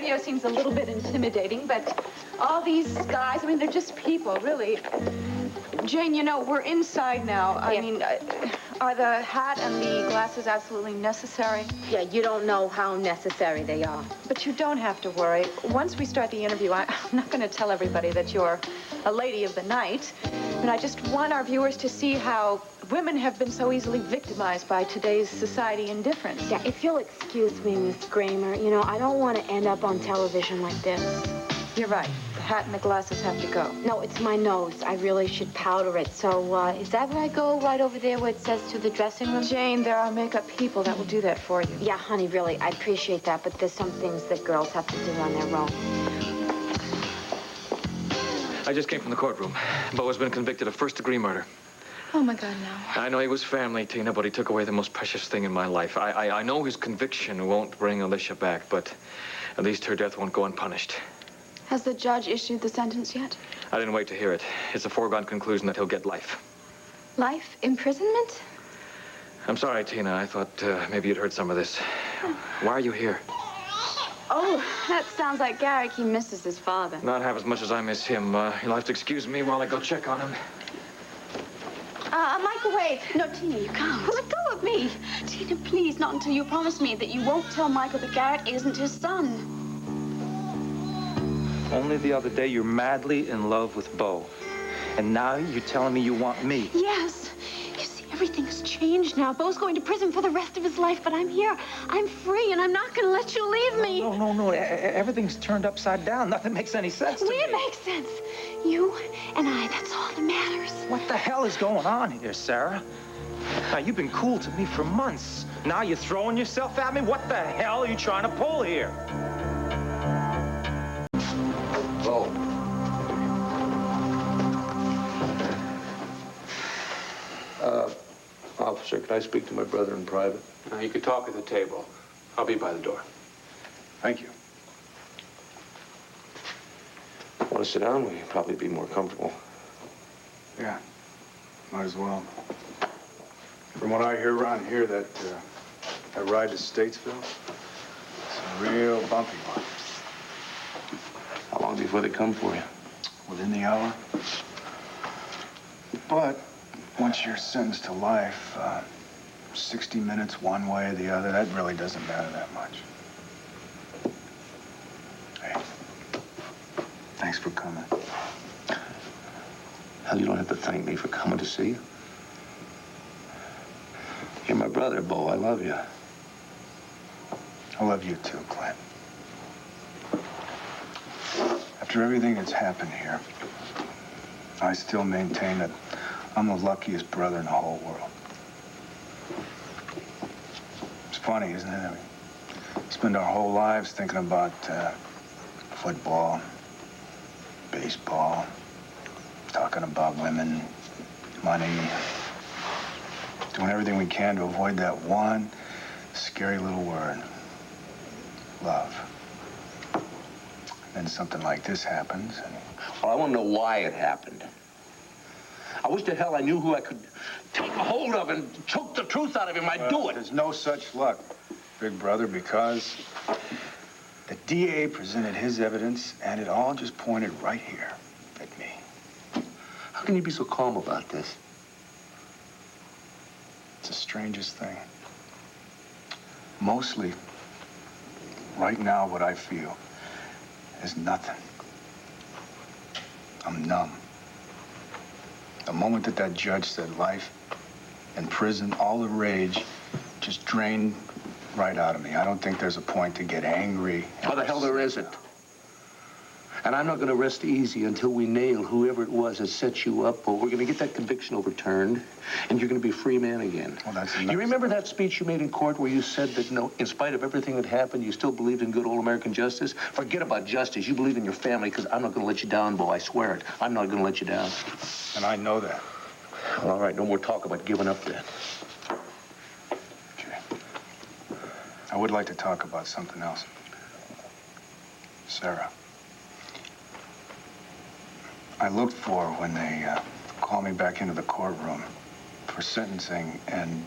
Grandeview seems a little bit intimidating, but all these guys, I mean, they're just people, really. Jane, you know, we're inside now. I mean, are the hat and the glasses absolutely necessary? Yeah, you don't know how necessary they are. But you don't have to worry. Once we start the interview, I'm not going to tell everybody that you're a lady of the night. And I just want our viewers to see how women have been so easily victimized by today's society indifference. Yeah, if you'll excuse me, Miss Kramer, you know, I don't want to end up on television like this. You're right. The hat and the glasses have to go. No, it's my nose. I really should powder it. So, is that where I go, right over there where it says to the dressing room? Jane, there are makeup people that will do that for you. Yeah, honey, really, I appreciate that, but there's some things that girls have to do on their own. I just came from the courtroom. Bo has been convicted of first-degree murder. Oh, my God, no. I know he was family, Tina, but he took away the most precious thing in my life. I know his conviction won't bring Alicia back, but at least her death won't go unpunished. Has the judge issued the sentence yet? I didn't wait to hear it. It's a foregone conclusion that he'll get life. Life imprisonment? I'm sorry, Tina. I thought maybe you'd heard some of this. Why are you here? Oh, that sounds like Garrick. He misses his father. Not half as much as I miss him. You'll have to excuse me while I go check on him. Michael, wait. No, Tina, you can't. Let go of me. Tina, please, not until you promise me that you won't tell Michael that Garrett isn't his son. Only the other day, you're madly in love with Bo. And now you're telling me you want me. Yes. You see, everything has changed now. Bo's going to prison for the rest of his life, but I'm here. I'm free, and I'm not going to let you leave me. No. Everything's turned upside down. Nothing makes any sense to me. It makes sense. You and I, that's all that matters. What the hell is going on here, Sarah? Now, you've been cool to me for months. Now you're throwing yourself at me? What the hell are you trying to pull here? Bo. Officer, can I speak to my brother in private? You could talk at the table. I'll be by the door. Thank you. Want to sit down? We'd probably be more comfortable. Yeah, might as well. From what I hear around here, that ride to Statesville, it's a real bumpy one. How long before they come for you? Within the hour. But once you're sentenced to life, 60 minutes one way or the other, that really doesn't matter that much. Hey, thanks for coming. Hell, you don't have to thank me for coming to see you. You're my brother, Bo. I love you. I love you too, Clint. After everything that's happened here, I still maintain that I'm the luckiest brother in the whole world. It's funny, isn't it? We spend our whole lives thinking about football, baseball, talking about women, money, doing everything we can to avoid that one scary little word, love. Then something like this happens, and... Well, I want to know why it happened. I wish to hell I knew who I could take a hold of and choke the truth out of him. I'd do it. There's no such luck, big brother, because the DA presented his evidence, and it all just pointed right here at me. How can you be so calm about this? It's the strangest thing. Mostly, right now, what I feel is nothing. I'm numb. The moment that judge said life in prison, all the rage just drained right out of me. I don't think there's a point to get angry. How the hell there isn't? And I'm not going to rest easy until we nail whoever it was that set you up. Or we're going to get that conviction overturned, and you're going to be a free man again. Well, that's you remember that speech you made in court where you said that, no, in spite of everything that happened, you still believed in good old American justice? Forget about justice. You believe in your family, because I'm not going to let you down, Bo. I swear it. I'm not going to let you down. And I know that. Well, all right, no more talk about giving up then. Okay. I would like to talk about something else. Sarah. I looked for when they called me back into the courtroom for sentencing, and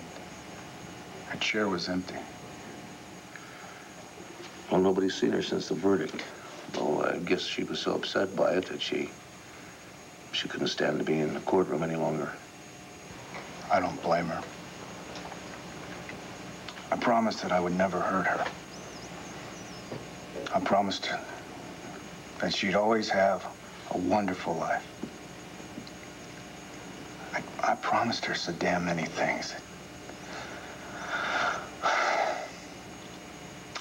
her chair was empty. Well, nobody's seen her since the verdict. Though I guess she was so upset by it that she couldn't stand to be in the courtroom any longer. I don't blame her. I promised that I would never hurt her. I promised her that she'd always have a wonderful life. I promised her so damn many things.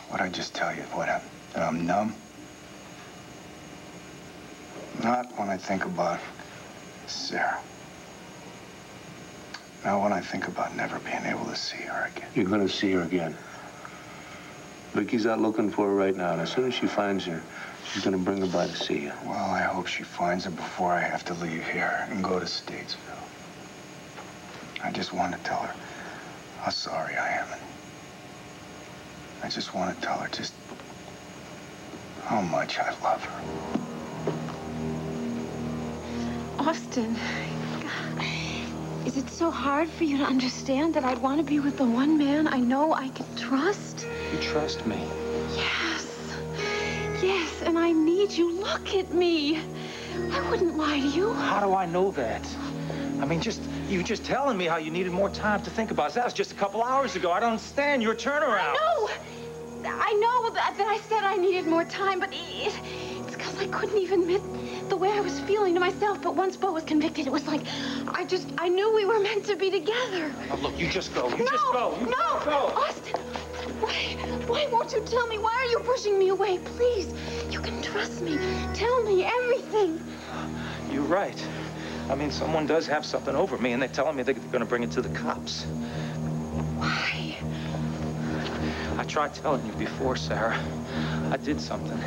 What'd I just tell you? That I'm numb? Not when I think about Sarah. Not when I think about never being able to see her again. You're gonna see her again. Vicky's out looking for her right now, and as soon as she finds her, she's gonna bring her by to see you. Well, I hope she finds her before I have to leave here and go to Statesville. I just want to tell her how sorry I am. And I just want to tell her just how much I love her. Austin, God, is it so hard for you to understand that I'd want to be with the one man I know I can trust? You trust me? Yes, and I need you. Look at me. I wouldn't lie to you. How do I know that? I mean, you just telling me how you needed more time to think about it. That was just a couple hours ago. I don't understand your turnaround. I know that I said I needed more time, but it's because I couldn't even admit the way I was feeling to myself. But once Bo was convicted, it was like, I knew we were meant to be together. Now, look, you just go. You just go. You No, go. Austin, why won't you tell me? Why are you pushing me away? Please, you can trust me. Tell me everything. You're right. I mean, someone does have something over me, and they're telling me they're going to bring it to the cops. Why? I tried telling you before, Sarah. I did something.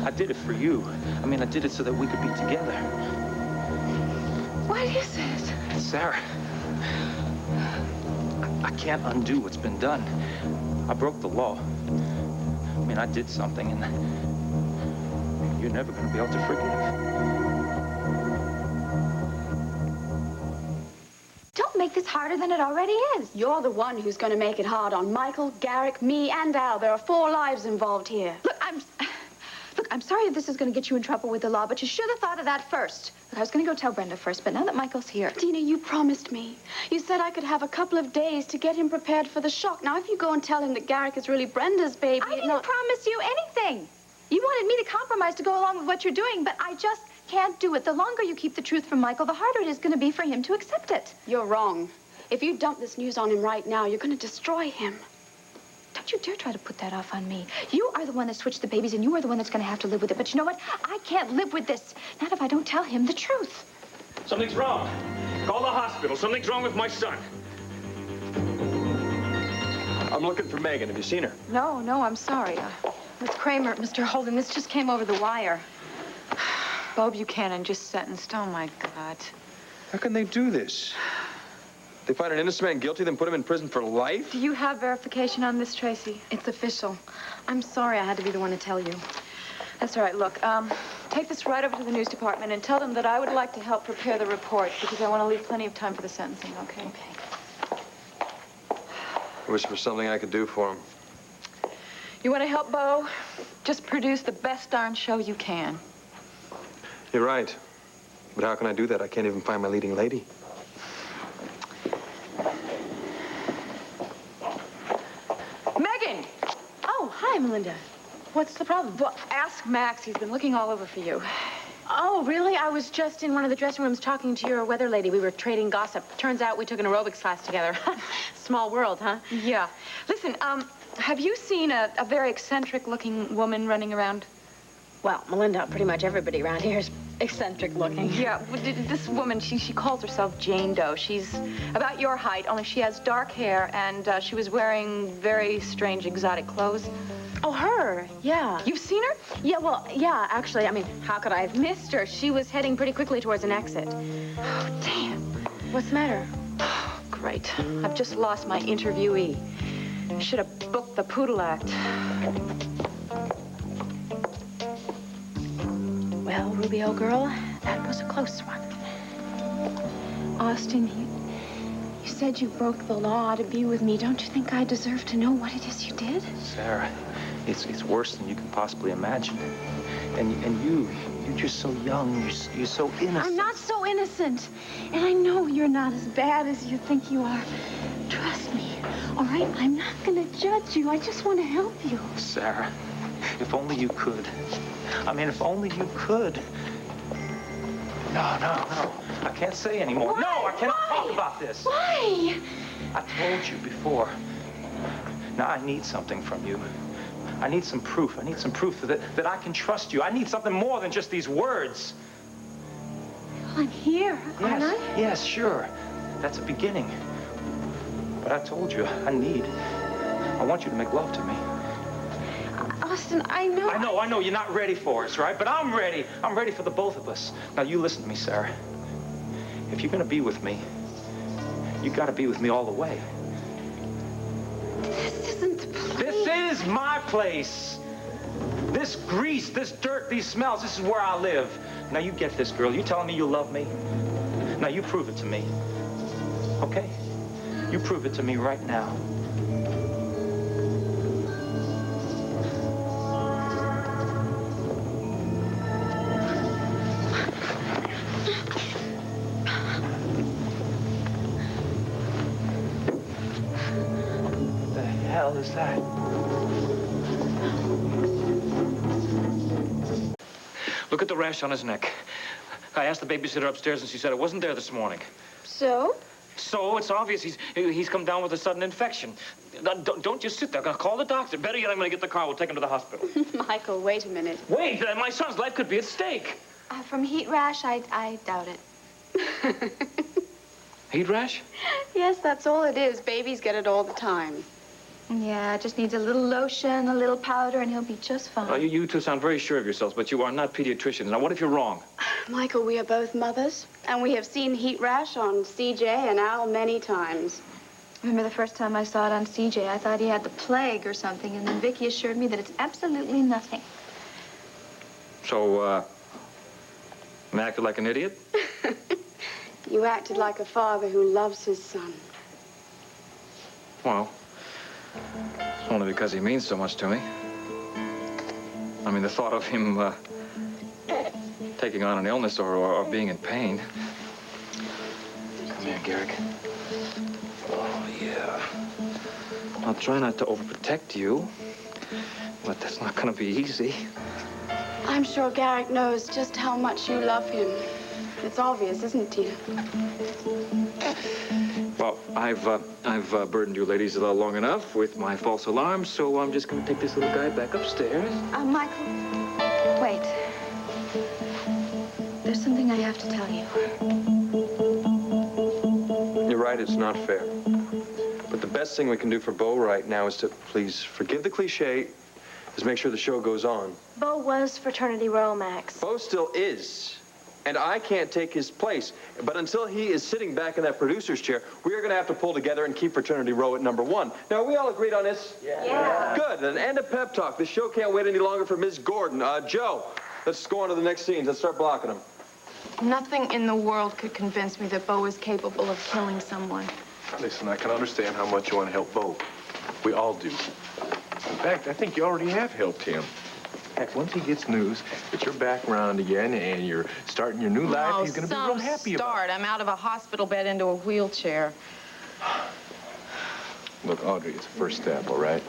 I did it for you. I mean, I did it so that we could be together. What is it? Sarah, I can't undo what's been done. I broke the law. I mean, I did something, and you're never going to be able to forgive. Don't make this harder than it already is. You're the one who's going to make it hard on Michael, Garrick, me, and Al. There are 4 lives involved here. Look, I'm sorry if this is going to get you in trouble with the law, but you should have thought of that first. Look, I was going to go tell Brenda first, but now that Michael's here... Tina, you promised me. You said I could have a couple of days to get him prepared for the shock. Now, if you go and tell him that Garrick is really Brenda's baby... I didn't promise you anything. You wanted me to compromise to go along with what you're doing, but I just can't do it. The longer you keep the truth from Michael, the harder it is going to be for him to accept it. You're wrong. If you dump this news on him right now, you're going to destroy him. Don't you dare try to put that off on me. You are the one that switched the babies, and you are the one that's going to have to live with it. But you know what? I can't live with this. Not if I don't tell him the truth. Something's wrong. Call the hospital. Something's wrong with my son. I'm looking for Megan. Have you seen her? No, I'm sorry. Miss Kramer, Mr. Holden, this just came over the wire. Bo Buchanan just sentenced. Oh, my God. How can they do this? They find an innocent man guilty, then put him in prison for life? Do you have verification on this, Tracy? It's official. I'm sorry I had to be the one to tell you. That's all right. Look, take this right over to the news department and tell them that I would like to help prepare the report because I want to leave plenty of time for the sentencing, okay? Okay. I wish there was something I could do for him. You want to help Bo? Just produce the best darn show you can. You're right. But how can I do that? I can't even find my leading lady. Megan! Oh, hi, Melinda. What's the problem? Well, ask Max. He's been looking all over for you. Oh, really? I was just in one of the dressing rooms talking to your weather lady. We were trading gossip. Turns out we took an aerobics class together. Small world, huh? Yeah. Listen, have you seen a very eccentric-looking woman running around? Well, Melinda, pretty much everybody around here is eccentric looking. Yeah, this woman, she calls herself Jane Doe. She's about your height, only she has dark hair, and she was wearing very strange, exotic clothes. Oh, her? Yeah. You've seen her? Yeah, well, yeah, actually, I mean, how could I have missed her? She was heading pretty quickly towards an exit. Oh, damn. What's the matter? Oh, great. I've just lost my interviewee. I should have booked the poodle act. Well, Ruby, old girl, that was a close one. Austin, you said you broke the law to be with me. Don't you think I deserve to know what it is you did? Sarah, It's worse than you can possibly imagine. And you're just so young. You're so innocent. I'm not so innocent. And I know you're not as bad as you think you are. Trust me, all right? I'm not gonna judge you. I just want to help you. Sarah, if only you could. I mean, if only you could. No. I can't say anymore. Why? No, I cannot Why? talk about this. Why? I told you before. Now, I need something from you. I need some proof. I need some proof that I can trust you. I need something more than just these words. I'm here, aren't I? Yes, sure. That's a beginning. But I told you, I want you to make love to me. Austin, I know. I know. You're not ready for us, right? But I'm ready. I'm ready for the both of us. Now, you listen to me, Sarah. If you're gonna be with me, you gotta be with me all the way. This isn't the place. This is my place. This grease, this dirt, these smells, this is where I live. Now, you get this, girl. You telling me you love me? Now, you prove it to me. Okay? You prove it to me right now. What the hell is that? Look at the rash on his neck. I asked the babysitter upstairs, and she said it wasn't there this morning. So? So it's obvious he's come down with a sudden infection. Don't just sit there. Call the doctor. Better yet, I'm going to get the car. We'll take him to the hospital. Michael, wait a minute. Wait, my son's life could be at stake. From heat rash, I doubt it. Heat rash? Yes, that's all it is. Babies get it all the time. Yeah, just needs a little lotion, a little powder, and he'll be just fine. You two sound very sure of yourselves, but you are not pediatricians. Now, what if you're wrong? Michael, we are both mothers, and we have seen heat rash on CJ and Al many times. Remember the first time I saw it on CJ, I thought he had the plague or something, and then Vicky assured me that it's absolutely nothing. So, I acted like an idiot? You acted like a father who loves his son. Well, it's only because he means so much to me. I mean, the thought of him taking on an illness or being in pain. Come here, Garrick. Oh, yeah. I'll try not to overprotect you, but that's not going to be easy. I'm sure Garrick knows just how much you love him. It's obvious, isn't it, Tina? Well, I've burdened you ladies long enough with my false alarms, so I'm just going to take this little guy back upstairs. Michael, wait. There's something I have to tell you. You're right, it's not fair. But the best thing we can do for Bo right now is to, please, forgive the cliche, is make sure the show goes on. Bo was fraternity row, Max. Bo still is. And I can't take his place. But until he is sitting back in that producer's chair, we are going to have to pull together and keep fraternity row at #1. Now, are we all agreed on this? Yeah. Good. And a pep talk. The show can't wait any longer for Ms. Gordon. Joe, let's go on to the next scenes. Let's start blocking them. Nothing in the world could convince me that Bo is capable of killing someone. Listen, I can understand how much you want to help Bo. We all do. In fact, I think you already have helped him. Heck, once he gets news that you're back around again and you're starting your new life, he's going to be real happy about it. I'm out of a hospital bed into a wheelchair. Look, Audrey, it's a first step, all right?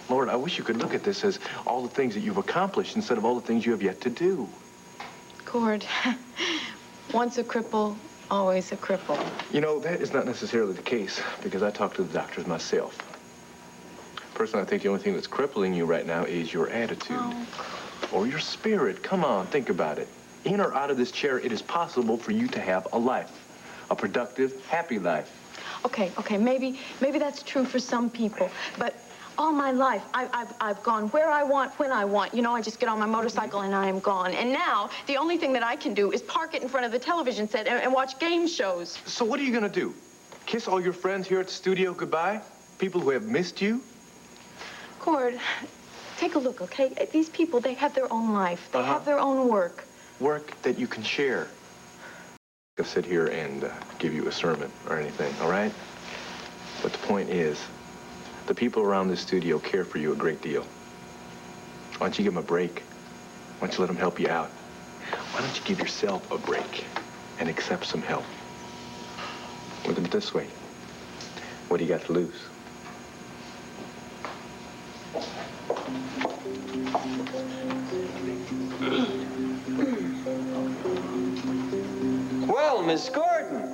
Lord, I wish you could look at this as all the things that you've accomplished instead of all the things you have yet to do. Cord, once a cripple, always a cripple. You know, that is not necessarily the case because I talked to the doctors myself. Personally, I think the only thing that's crippling you right now is your attitude. Or your spirit. Come on, think about it. In or out of this chair, it is possible for you to have a life. A productive, happy life. Okay, maybe that's true for some people, but all my life, I've gone where I want, when I want. You know, I just get on my motorcycle and I am gone. And now, the only thing that I can do is park it in front of the television set and watch game shows. So what are you gonna do? Kiss all your friends here at the studio goodbye? People who have missed you? Cord, take a look, okay? These people, they have their own life. They have their own work. Work that you can share. I'll sit here and give you a sermon or anything, all right? But the point is, the people around this studio care for you a great deal. Why don't you give him a break? Why don't you let him help you out? Why don't you give yourself a break and accept some help? Look at it this way. What do you got to lose? Well, Miss Gordon,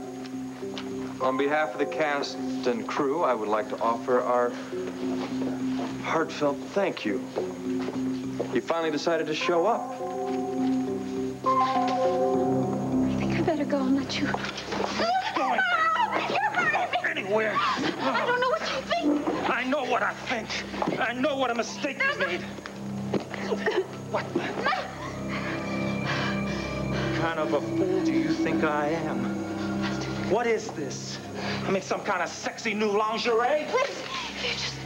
on behalf of the cast and crew, I would like to offer our heartfelt thank you. You finally decided to show up. I think I better go and let you. Going anywhere. I don't know what you think. I know what I think. I know what a mistake you made. What kind of a fool do you think I am? What is this? I mean, some kind of sexy new lingerie? Please,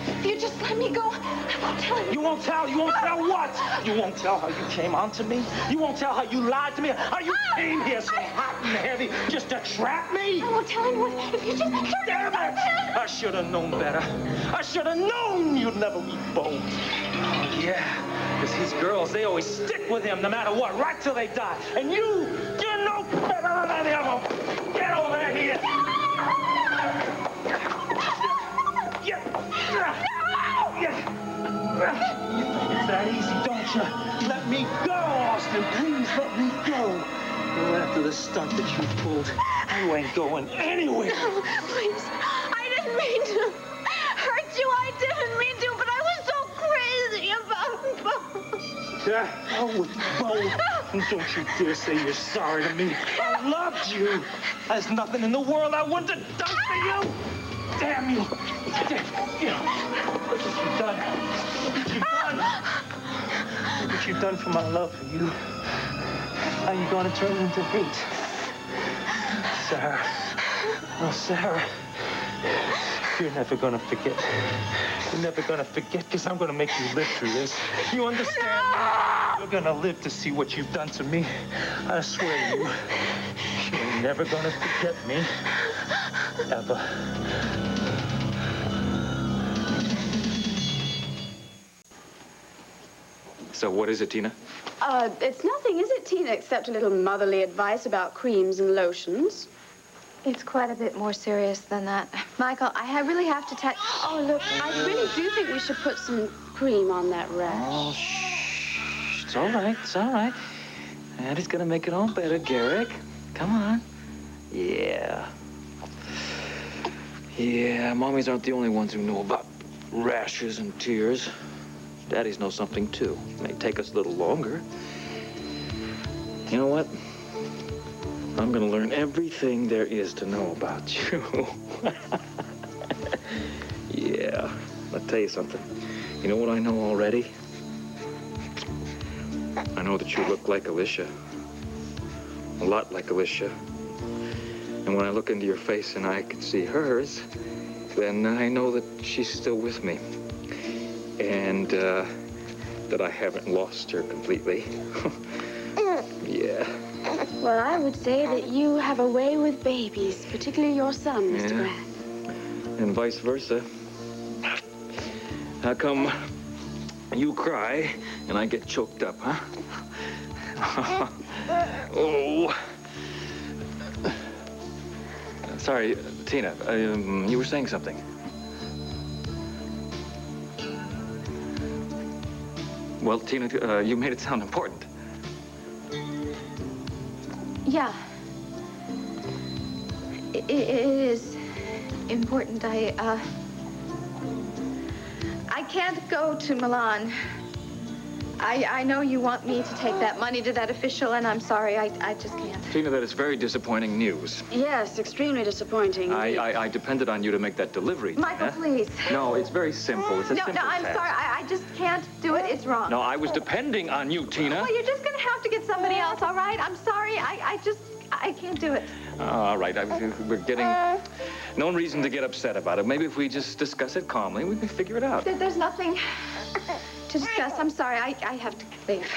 if you just let me go, I won't tell you. You won't tell? You won't tell what? You won't tell how you came onto me? You won't tell how you lied to me? How you came here so hot and heavy just to trap me? I won't tell anyone if you just turn Damn it! I should have known better. I should have known you'd never be bold. Oh, yeah, because these girls, they always stick with him no matter what, right till they die. And you're no better than any of them. Get over here. You think it's that easy, don't you? Let me go, Austin. Please let me go. Well, after the stunt that you pulled, you ain't going anywhere. No, please. I didn't mean to hurt you. I didn't mean to, but I was so crazy about Bo. Yeah, oh, with Bo. And don't you dare say you're sorry to me. I loved you. There's nothing in the world I wouldn't have done for you. Damn you. Damn you. Look what you've done. Look what you've done. Look what you've done for my love for you. How you gonna turn it into hate? Sarah. Oh, Sarah. You're never gonna forget. You're never gonna forget, because I'm gonna make you live through this. You understand me? You're gonna live to see what you've done to me. I swear to you. You're never gonna forget me. Ever. So what is it, Tina? It's nothing, is it, Tina, except a little motherly advice about creams and lotions. It's quite a bit more serious than that. Michael, I really have to tell... Oh, look, I really do think we should put some cream on that rash. Oh, shh. It's all right. It's all right. Daddy's gonna make it all better, Garrick. Come on. Yeah. Yeah, mommies aren't the only ones who know about rashes and tears. Daddies know something, too. It may take us a little longer. You know what? I'm gonna learn everything there is to know about you. Yeah. I'll tell you something. You know what I know already? I know that you look like Alicia. A lot like Alicia. And when I look into your face and I can see hers, then I know that she's still with me. And that I haven't lost her completely. Yeah. Well, I would say that you have a way with babies, particularly your son, Mr. Grant. And vice versa. How come you cry and I get choked up, huh? Oh. Sorry, Tina, you were saying something. Well, Tina, you made it sound important. Yeah. It is important. I can't go to Milan. I know you want me to take that money to that official, and I'm sorry, I just can't. Tina, that is very disappointing news. Yes, extremely disappointing. I depended on you to make that delivery, Michael, Tina. please. No, it's very simple. It's a simple No, I'm task. sorry. I just can't do it. It's wrong. No, I was depending on you, Tina. Well, you're just going to have to get somebody else, all right? I'm sorry. I can't do it. All right, we're getting no reason to get upset about it. Maybe if we just discuss it calmly, we can figure it out. There's nothing to discuss. I'm sorry. I have to leave.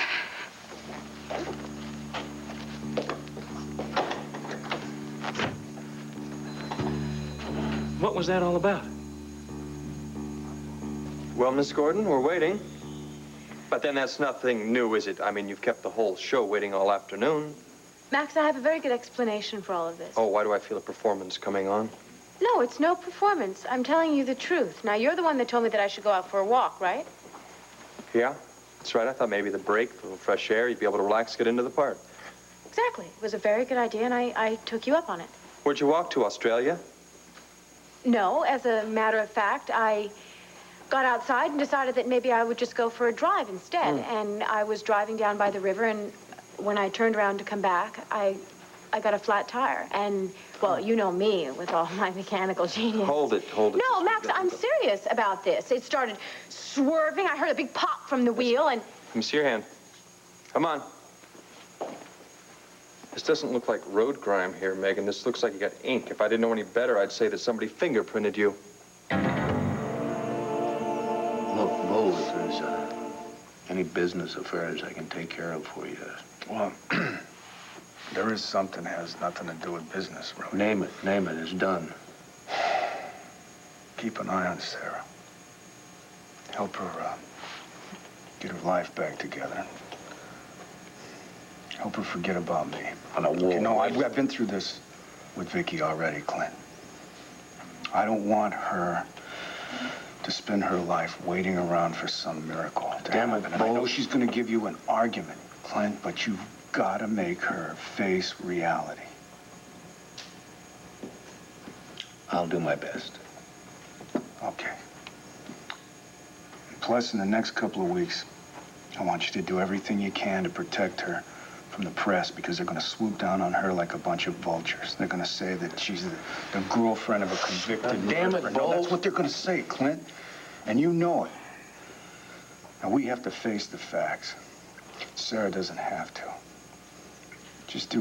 What was that all about? Well, Miss Gordon, we're waiting. But then that's nothing new, is it? I mean, you've kept the whole show waiting all afternoon. Max, I have a very good explanation for all of this. Oh, why do I feel a performance coming on? No, it's no performance. I'm telling you the truth. Now, you're the one that told me that I should go out for a walk, right? Yeah, that's right. I thought maybe the break, a little fresh air, you'd be able to relax, get into the park. Exactly. It was a very good idea, and I took you up on it. Where'd you walk to, Australia? No, as a matter of fact, I got outside and decided that maybe I would just go for a drive instead. And I was driving down by the river, and when I turned around to come back, I got a flat tire. And, well, you know me with all my mechanical genius. Hold it. No, Max, I'm serious about this. It started swerving. I heard a big pop from the wheel, and... Let me see your hand. Come on. This doesn't look like road grime here, Megan. This looks like you got ink. If I didn't know any better, I'd say that somebody fingerprinted you. Look, Bo, if there's any business affairs I can take care of for you. Well, there is something that has nothing to do with business, really. Name it. It's done. Keep an eye on Sarah. Help her get her life back together. Help her forget about me. No, I've been through this with Vicky already, Clint. I don't want her to spend her life waiting around for some miracle to happen. And I know she's going to give you an argument, Clint, but you've got to make her face reality. I'll do my best. Okay. Plus, in the next couple of weeks, I want you to do everything you can to protect her from the press, because they're going to swoop down on her like a bunch of vultures. They're going to say that she's the girlfriend of a convicted murderer. No, that's what they're going to say, Clint. And you know it. Now, we have to face the facts. Sarah doesn't have to. Just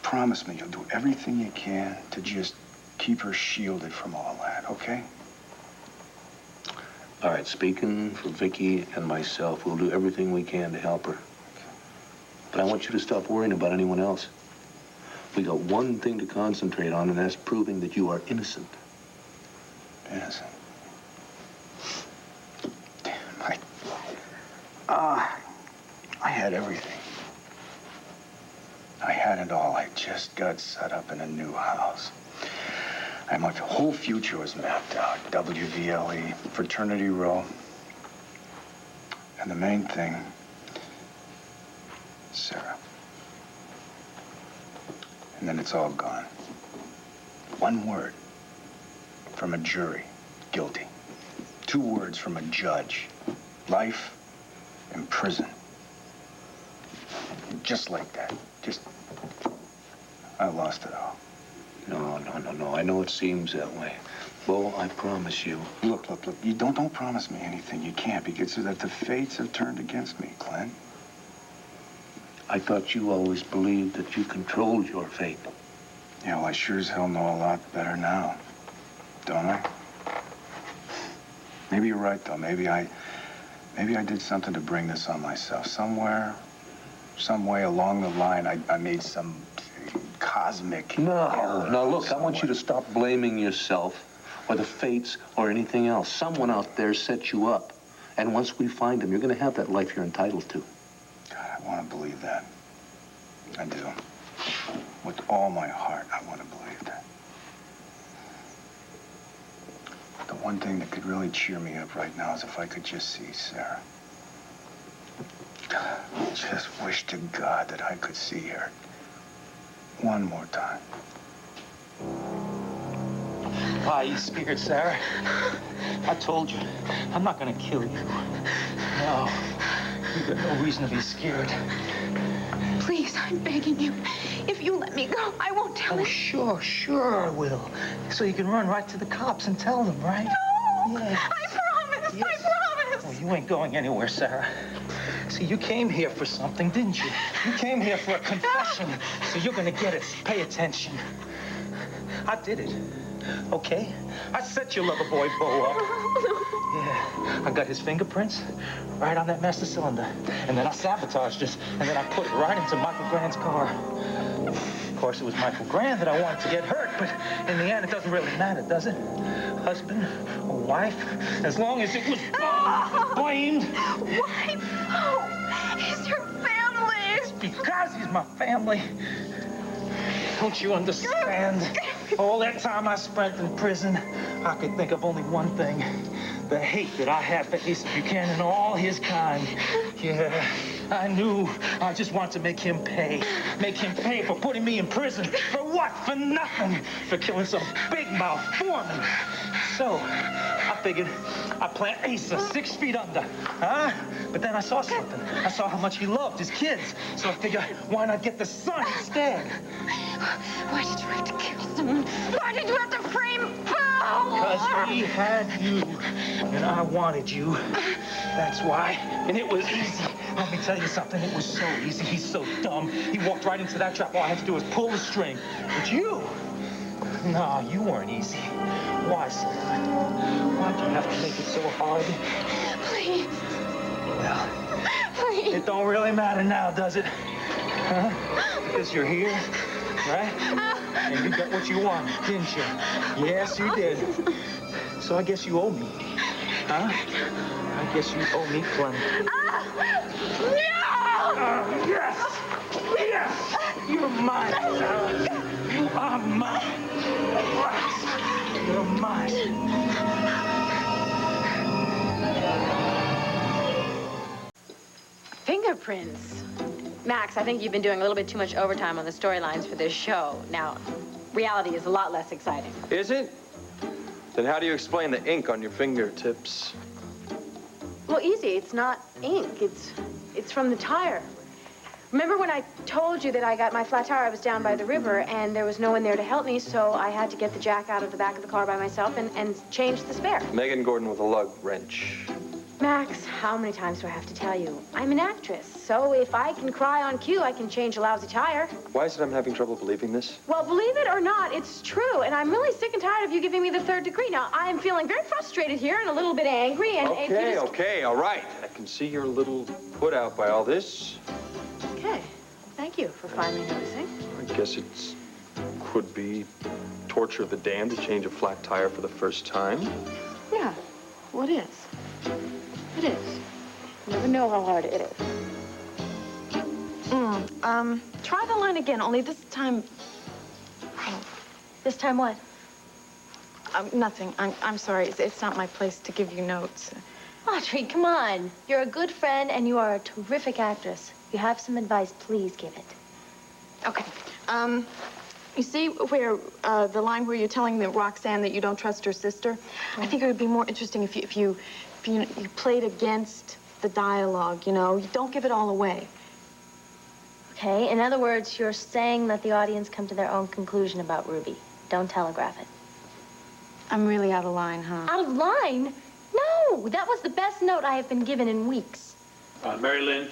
promise me you'll do everything you can to just keep her shielded from all that, okay? All right, speaking for Vicky and myself, we'll do everything we can to help her. But I want you to stop worrying about anyone else. We got one thing to concentrate on, and that's proving that you are innocent. Innocent? Damn, I had everything. I had it all. I just got set up in a new house. And my whole future was mapped out. WVLE, fraternity row. And the main thing, Sarah. And then it's all gone. One word from a jury, guilty. 2 words from a judge, life in prison. Just like that. I lost it all. No. I know it seems that way. Bo, I promise you. Look. You don't promise me anything. You can't, because that the fates have turned against me, Clint. I thought you always believed that you controlled your fate. Yeah, well, I sure as hell know a lot better now. Don't I? Maybe you're right, though. Maybe I did something to bring this on myself. Somewhere, some way along the line, I made some cosmic error. No, look, I want you to stop blaming yourself or the fates or anything else. Someone out there set you up. And once we find him, you're going to have that life you're entitled to. God, I want to believe that. I do. With all my heart, I want to believe that. The one thing that could really cheer me up right now is if I could just see Sarah. I just wish to God that I could see her one more time. Why, you scared, Sarah? I told you, I'm not gonna kill you. No, you've got no reason to be scared. Please, I'm begging you. If you let me go, I won't tell him. Sure I will. So you can run right to the cops and tell them, right? No! Yeah. I promise! Yes. I promise! Well, you ain't going anywhere, Sarah. See, you came here for something, didn't you? You came here for a confession, so you're gonna get it. Pay attention. I did it, okay? I set your lover boy Bo up. Yeah, I got his fingerprints right on that master cylinder. And then I sabotaged it, and then I put it right into Michael Grand's car. Of course, it was Michael Grand that I wanted to get hurt, but in the end, it doesn't really matter, does it? husband or wife, as long as it was blamed. Why? Oh, he's your family. Because he's my family. Don't you understand? All that time I spent in prison, I could think of only one thing. The hate that I had for Asa Buchanan and all his kind. Yeah, I knew. I just wanted to make him pay. Make him pay for putting me in prison. For what? For nothing. For killing some big mouth foreman. So, I figured I'd plant Asa 6 feet under. Huh? But then I saw something. I saw how much he loved his kids. So I figured, why not get the son instead? Why did you have to kill him? Why did you have to frame Bo? Because he had you, and I wanted you. That's why. And it was easy. Let me tell you something. It was so easy. He's so dumb. He walked right into that trap. All I had to do was pull the string. But you, no, you weren't easy. Why, son? Why'd you have to make it so hard? Please. Well, Please. it don't really matter now, does it? Huh? Because you're here, right? And you got what you wanted, didn't you? Yes, you did. So I guess you owe me. Huh? I guess you owe me plenty. No! Yes! Yes! You're mine, Sarah. You are mine. You're mine. Fingerprints. Max, I think you've been doing a little bit too much overtime on the storylines for this show. Now, reality is a lot less exciting. Is it? Then how do you explain the ink on your fingertips? Well, easy. It's not ink. It's from the tire. Remember when I told you that I got my flat tire? I was down by the river, and there was no one there to help me, so I had to get the jack out of the back of the car by myself and change the spare. Megan Gordon with a lug wrench. Max, how many times do I have to tell you? I'm an actress, so if I can cry on cue, I can change a lousy tire. Why is it I'm having trouble believing this? Well, believe it or not, it's true, and I'm really sick and tired of you giving me the 3rd degree. Now, I am feeling very frustrated here and a little bit angry, and if you just... Okay, all right. I can see you're a little put out by all this. Okay, thank you for finally noticing. I guess it's could be torture of the damned to change a flat tire for the first time. Yeah, well, it is. It is. You never know how hard it is. Try the line again, only this time... Oh. This time what? Nothing. I'm sorry. It's not my place to give you notes. Audrey, come on. You're a good friend, and you are a terrific actress. If you have some advice, please give it. Okay. You see where the line where you're telling the Roxanne that you don't trust her sister? I think it would be more interesting if you played against the dialogue, you know? You don't give it all away. Okay, in other words, you're saying that the audience come to their own conclusion about Ruby. Don't telegraph it. I'm really out of line, huh? Out of line? No, that was the best note I have been given in weeks. Mary Lynn,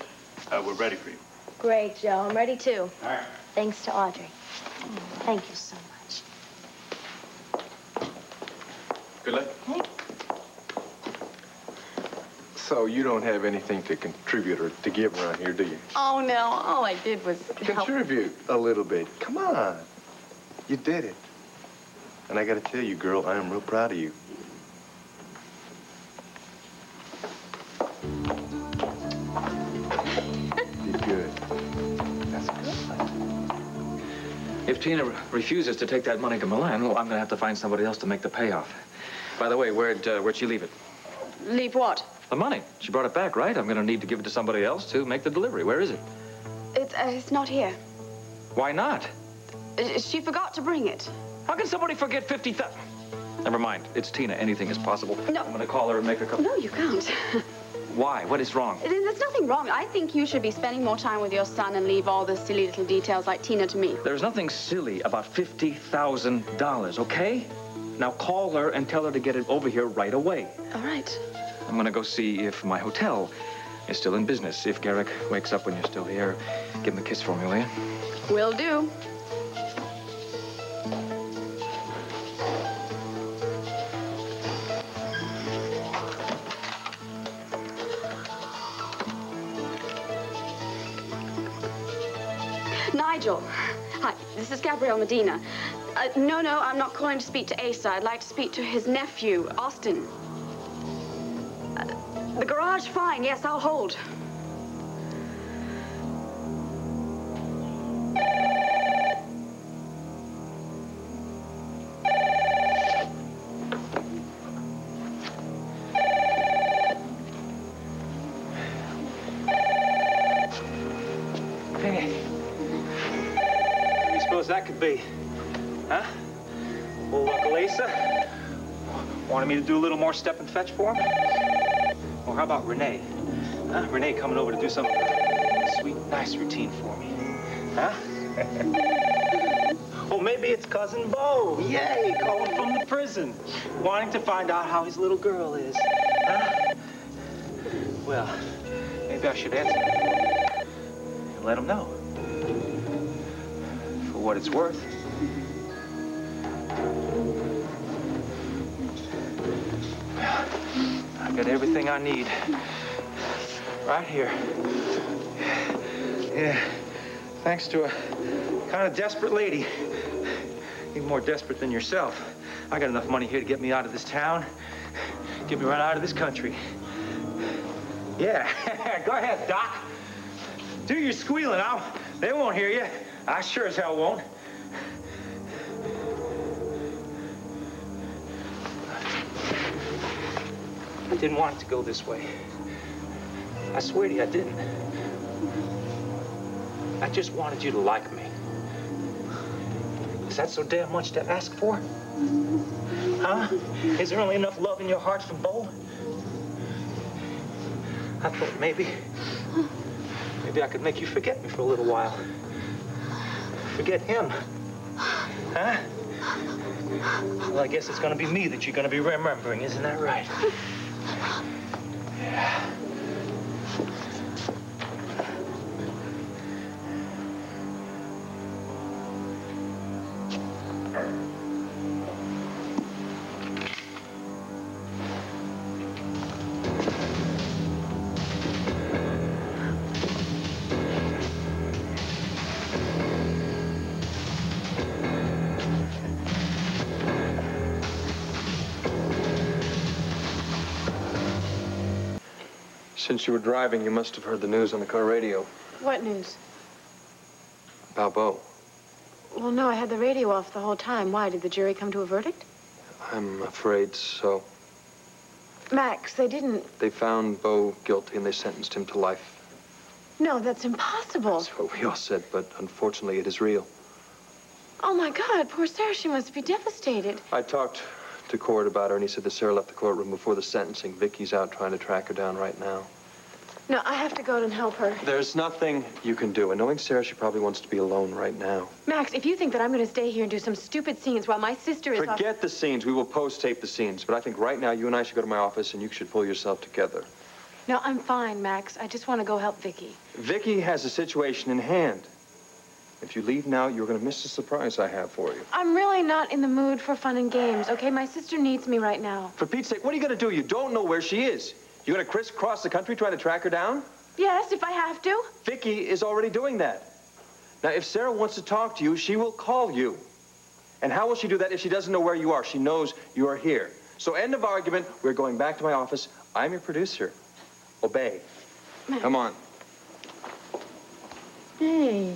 we're ready for you. Great, Joe. I'm ready, too. All right. Thanks to Audrey. Thank you so much. Good luck. Thanks. So you don't have anything to contribute or to give around here, do you? Oh, no. All I did was help. Contribute a little bit. Come on. You did it. And I gotta tell you, girl, I am real proud of you. You're good. That's good. If Tina refuses to take that money to Milan, well, I'm gonna have to find somebody else to make the payoff. By the way, where'd she leave it? Leave what? The money. She brought it back, right? I'm gonna need to give it to somebody else to make the delivery. Where is it? It's not here. Why not? She forgot to bring it. How can somebody forget 50,000? Never mind. It's Tina. Anything is possible. No. I'm gonna call her and make a couple. No, you can't. Why? What is wrong? There's nothing wrong. I think you should be spending more time with your son and leave all the silly little details like Tina to me. There's nothing silly about $50,000, okay? Now call her and tell her to get it over here right away. All right. I'm gonna go see if my hotel is still in business. If Garrick wakes up when you're still here, give him a kiss for me, will you? Will do. Nigel. Hi, this is Gabrielle Medina. No, I'm not calling to speak to Asa. I'd like to speak to his nephew, Austin. The garage, fine. Yes, I'll hold. Hey. What do you suppose that could be? Huh? Old Uncle Asa? Wanted me to do a little more step and fetch for him? Or how about Renee? Huh? Renee coming over to do some sweet, nice routine for me. Huh? Or maybe it's Cousin Bo. Yay, calling from the prison. Wanting to find out how his little girl is. Huh? Well, maybe I should answer and let him know. For what it's worth. I got everything I need. Right here. Yeah. Thanks to a kind of desperate lady. Even more desperate than yourself. I got enough money here to get me out of this town. Get me right out of this country. Yeah. Go ahead, Doc. Do your squealing. They won't hear you. I sure as hell won't. I didn't want it to go this way. I swear to you, I didn't. I just wanted you to like me. Is that so damn much to ask for? Huh? Is there only enough love in your heart for Bo? I thought maybe I could make you forget me for a little while. Forget him. Huh? Well, I guess it's gonna be me that you're gonna be remembering, isn't that right? Yeah. Since you were driving, you must have heard the news on the car radio. What news? About Bo. Well, no, I had the radio off the whole time. Why? Did the jury come to a verdict? I'm afraid so. Max, they didn't. They found Bo guilty and they sentenced him to life. No, that's impossible. That's what we all said, but unfortunately it is real. Oh, my God, poor Sarah, she must be devastated. I talked to Cord about her, and he said that Sarah left the courtroom before the sentencing. Vicky's out trying to track her down right now. No, I have to go and help her. There's nothing you can do, and knowing Sarah, she probably wants to be alone right now. Max, if you think that I'm going to stay here and do some stupid scenes while my sister is off... Forget the scenes. We will post-tape the scenes. But I think right now you and I should go to my office, and you should pull yourself together. No, I'm fine, Max. I just want to go help Vicky. Vicky has a situation in hand. If you leave now, you're going to miss the surprise I have for you. I'm really not in the mood for fun and games, okay? My sister needs me right now. For Pete's sake, what are you going to do? You don't know where she is. You're going to crisscross the country trying to track her down? Yes, if I have to. Vicky is already doing that. Now, if Sarah wants to talk to you, she will call you. And how will she do that if she doesn't know where you are? She knows you are here. So end of argument. We're going back to my office. I'm your producer. Obey. Max. Come on. Hey,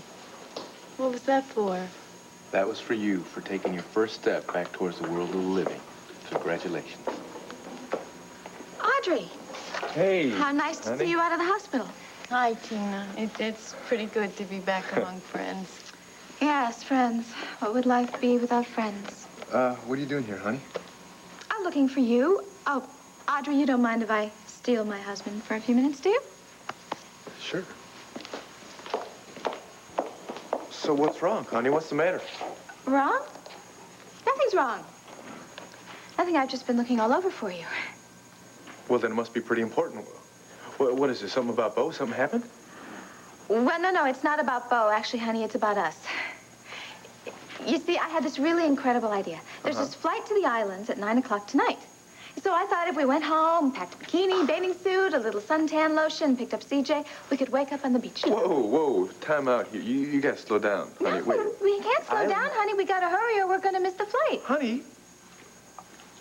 what was that for? That was for you, for taking your first step back towards the world of the living. Congratulations. Audrey. Hey. How nice to see you out of the hospital. Hi, Tina. It's pretty good to be back among friends. Yes, friends. What would life be without friends? What are you doing here, honey? I'm looking for you. Oh, Audrey, you don't mind if I steal my husband for a few minutes, do you? Sure. So what's wrong, honey? What's the matter? Wrong? Nothing's wrong. Nothing. I've just been looking all over for you. Well, then it must be pretty important. What is this? Something about Bo? Something happened? Well, no, it's not about Bo. Actually, honey, it's about us. You see, I had this really incredible idea. There's this flight to the islands at 9 o'clock tonight. So I thought if we went home, packed a bikini, bathing suit, a little suntan lotion, picked up CJ, we could wake up on the beach. Whoa, time out here. You gotta slow down, honey. Wait. We can't slow down, honey. We gotta hurry or we're gonna miss the flight. Honey,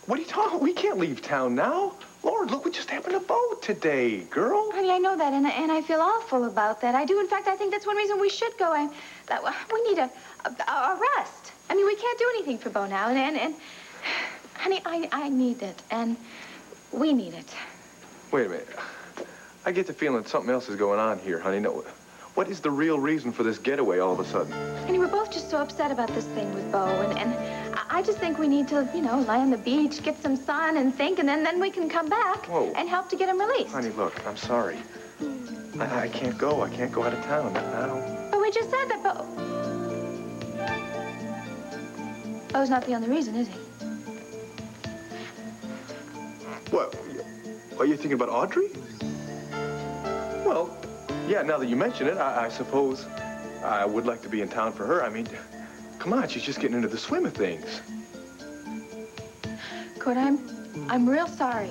what are you talking? We can't leave town now. Lord, look what just happened to Bo today, girl. Honey, I know that, and I feel awful about that. I do. In fact, I think that's one reason we should go. We need a rest. I mean, we can't do anything for Bo now, and honey, I need it, and we need it. Wait a minute. I get the feeling something else is going on here, honey. No, what is the real reason for this getaway all of a sudden? Honey, we're both just so upset about this thing with Bo, and I just think we need to, you know, lie on the beach, get some sun, and think, and then we can come back and help to get him released. Honey, look, I'm sorry. I can't go. I can't go out of town now. But we just said that Bo... Bo's not the only reason, is he? What? Are you thinking about Audrey? Well, yeah, now that you mention it, I suppose I would like to be in town for her. I mean, come on, she's just getting into the swing of things. Kurt, I'm real sorry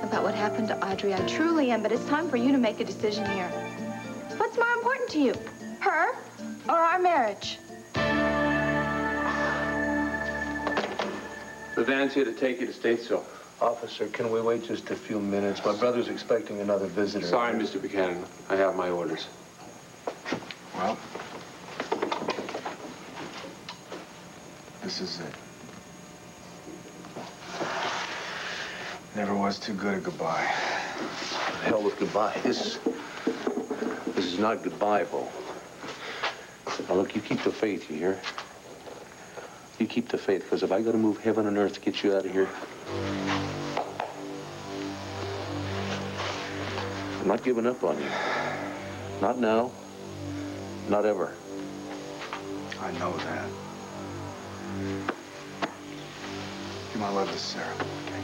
about what happened to Audrey. I truly am, but it's time for you to make a decision here. What's more important to you, her or our marriage? The van's here to take you to Statesville. Officer, can we wait just a few minutes? My brother's expecting another visitor. Sorry, Mr. Buchanan. I have my orders. Well, this is it. Never was too good at goodbye. Hell with goodbye. This is not goodbye, Bo. Now, look, you keep the faith, you hear? You keep the faith, because if I gotta move heaven and earth to get you out of here, I'm not giving up on you. Not now. Not ever. I know that. Give my love to Sarah, okay?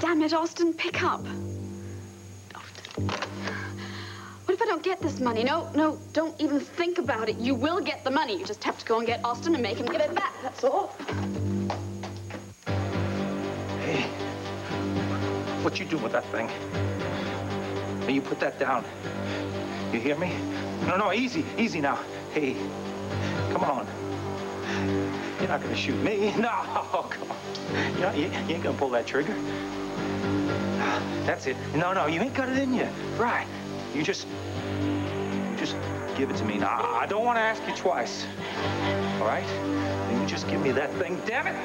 Damn it, Austin, pick up. What if I don't get this money? No, don't even think about it. You will get the money. You just have to go and get Austin and make him give it back. That's all. Hey, what you do with that thing? Hey, you put that down. You hear me? No, easy now. Hey, come on. You're not gonna shoot me. No, come on. You ain't gonna pull that trigger. That's it. No, you ain't got it in you. Right. You just give it to me. Now, I don't want to ask you twice. All right? You just give me that thing, damn it.